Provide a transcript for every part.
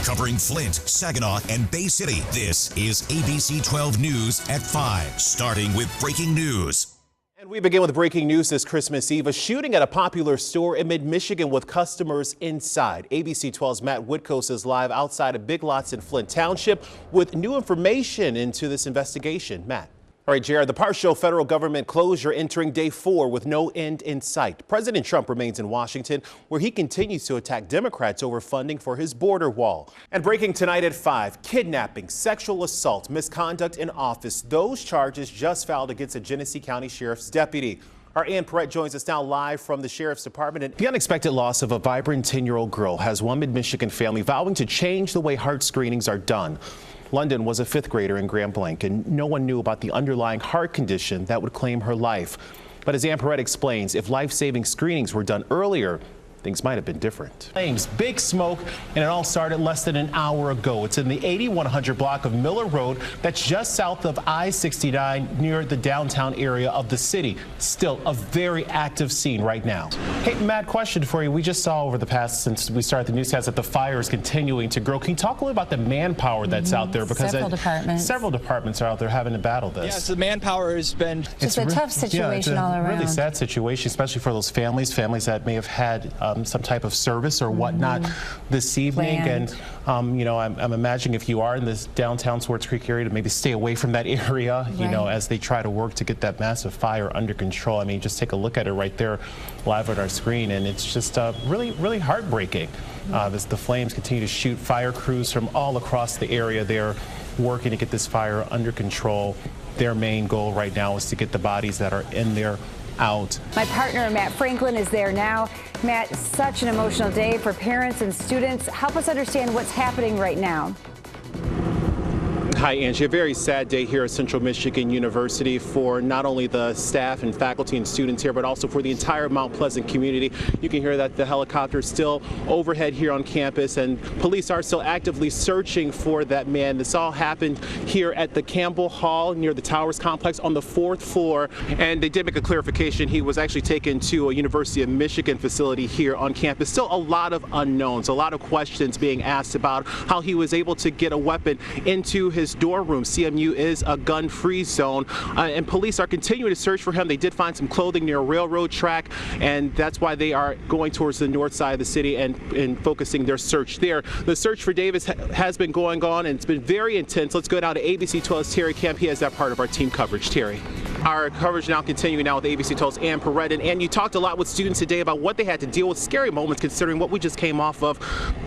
Covering Flint, Saginaw, and Bay City, this is ABC 12 News at 5, starting with breaking news. And we begin with breaking news this Christmas Eve. A shooting at a popular store in mid-Michigan with customers inside. ABC 12's Matt Woodcoast is live outside of Big Lots in Flint Township with new information into this investigation. Matt. All right, Jared, the partial federal government closure entering day 4 with no end in sight. President Trump remains in Washington, where he continues to attack Democrats over funding for his border wall. And breaking tonight at 5, kidnapping, sexual assault, misconduct in office. Those charges just filed against a Genesee County Sheriff's deputy. Our Ann Perrette joins us now live from the Sheriff's Department. And the unexpected loss of a vibrant 10-year-old girl has one mid-Michigan family vowing to change the way heart screenings are done. London was a 5th grader in Grand Blanc, and no one knew about the underlying heart condition that would claim her life. But as Ann Perrette explains, if life-saving screenings were done earlier, things might have been different. Flames, big smoke, and it all started less than an hour ago. It's in the 8100 block of Miller Road that's just south of I-69 near the downtown area of the city. Still a very active scene right now. Hey, Matt, question for you. We just saw over the past, since we started the newscast, that the fire is continuing to grow. Can you talk a little about the manpower that's out there? Because several departments are out there having to battle this. Yes, the manpower has been just a tough situation all around. Really sad situation, especially for those families that may have had some type of service or whatnot this evening. And you know, I'm imagining if you are in this downtown Swartz Creek area to maybe stay away from that area, you know, as they try to work to get that massive fire under control. I mean, just take a look at it right there live on our screen, and it's just really heartbreaking as the flames continue to shoot. Fire crews from all across the area there working to get this fire under control. Their main goal right now is to get the bodies that are in there out. My partner, Matt Franklin, is there now. Matt, such an emotional day for parents and students. Help us understand what's happening right now. Hi, Angie. A very sad day here at Central Michigan University for not only the staff and faculty and students here, but also for the entire Mount Pleasant community. You can hear that the helicopter is still overhead here on campus, and police are still actively searching for that man. This all happened here at the Campbell Hall near the Towers complex on the 4th floor, and they did make a clarification. He was actually taken to a University of Michigan facility here on campus. Still a lot of unknowns, a lot of questions being asked about how he was able to get a weapon into his dorm room. CMU is a gun-free zone, and police are continuing to search for him. They did find some clothing near a railroad track, and that's why they are going towards the north side of the city and focusing their search there. The search for Davis has been going on, and it's been very intense. Let's go now to ABC 12's Terry Kemp. He has that part of our team coverage. Terry. Our coverage now continuing now with ABC 12's Ann Perrette. And you talked a lot with students today about what they had to deal with, scary moments considering what we just came off of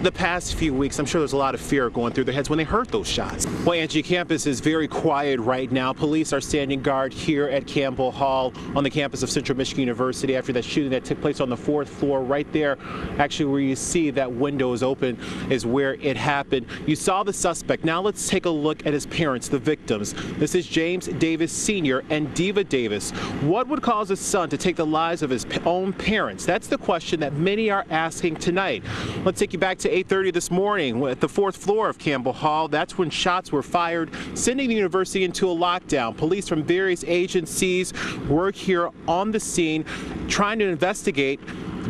the past few weeks. I'm sure there's a lot of fear going through their heads when they heard those shots. Well, Angie, campus is very quiet right now. Police are standing guard here at Campbell Hall on the campus of Central Michigan University after that shooting that took place on the 4th floor. Right there, actually where you see that window is open, is where it happened. You saw the suspect. Now let's take a look at his parents, the victims. This is James Davis Sr. and Diva Davis. What would cause a son to take the lives of his own parents? That's the question that many are asking tonight. Let's take you back to 8:30 this morning at the 4th floor of Campbell Hall. That's when shots were fired, sending the university into a lockdown. Police from various agencies work here on the scene trying to investigate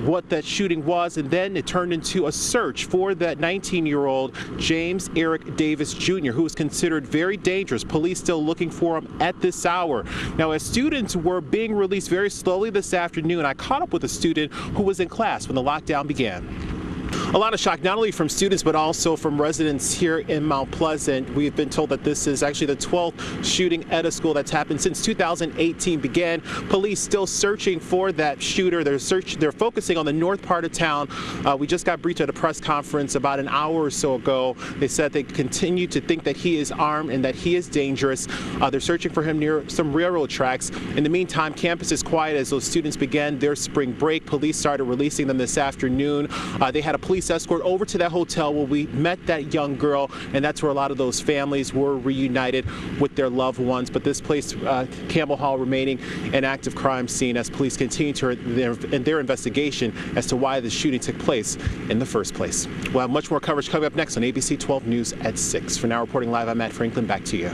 what that shooting was, and then it turned into a search for that 19-year-old James Eric Davis Jr., who was considered very dangerous. Police still looking for him at this hour. Now, as students were being released very slowly this afternoon, I caught up with a student who was in class when the lockdown began. A lot of shock, not only from students, but also from residents here in Mount Pleasant. We've been told that this is actually the 12th shooting at a school that's happened since 2018 began. Police still searching for that shooter. They're focusing on the north part of town. We just got briefed at a press conference about an hour or so ago. They said they continue to think that he is armed and that he is dangerous. They're searching for him near some railroad tracks. In the meantime, campus is quiet as those students began their spring break. Police started releasing them this afternoon. They had a police escort over to that hotel where we met that young girl, and that's where a lot of those families were reunited with their loved ones. But this place, Campbell Hall, remaining an active crime scene as police continue their investigation as to why the shooting took place in the first place. We'll have much more coverage coming up next on ABC 12 News at 6. For now, reporting live, I'm Matt Franklin. Back to you.